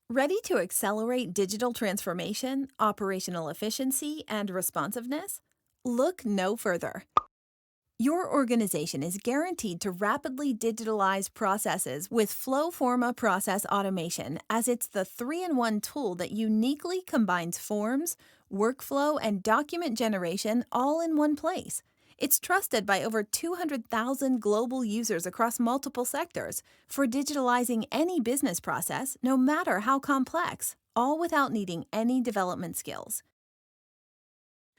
Ready to accelerate digital transformation, operational efficiency, and responsiveness? Look no further. Your organization is guaranteed to rapidly digitalize processes with FlowForma Process Automation, as it's the three-in-one tool that uniquely combines forms, workflow, and document generation all in one place. It's trusted by over 200,000 global users across multiple sectors for digitalizing any business process, no matter how complex, all without needing any development skills.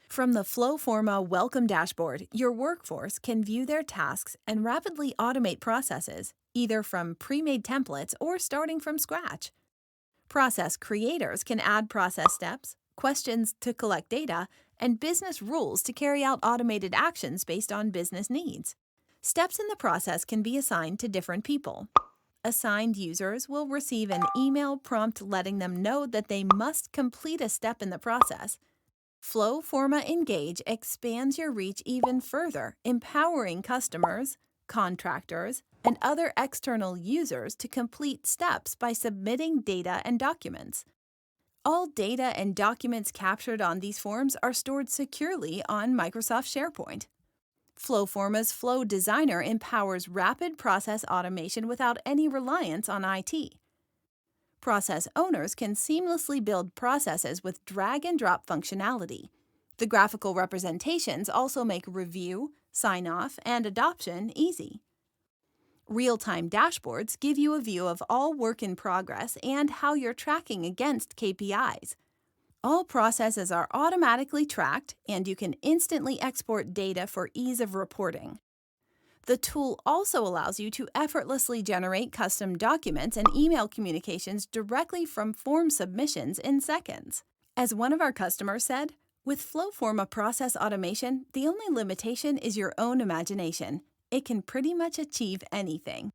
From the FlowForma Welcome Dashboard, your workforce can view their tasks and rapidly automate processes, either from pre-made templates or starting from scratch. Process creators can add process steps, questions to collect data, and business rules to carry out automated actions based on business needs. Steps in the process can be assigned to different people. Assigned users will receive an email prompt letting them know that they must complete a step in the process. FlowForma Engage expands your reach even further, empowering customers, contractors, and other external users to complete steps by submitting data and documents. All data and documents captured on these forms are stored securely on Microsoft SharePoint. FlowForma's Flow Designer empowers rapid process automation without any reliance on IT. Process owners can seamlessly build processes with drag-and-drop functionality. The graphical representations also make review, sign-off, and adoption easy. Real-time dashboards give you a view of all work in progress and how you're tracking against KPIs. All processes are automatically tracked, and you can instantly export data for ease of reporting. The tool also allows you to effortlessly generate custom documents and email communications directly from form submissions in seconds. As one of our customers said, with FlowForma Process Automation, the only limitation is your own imagination. It can pretty much achieve anything.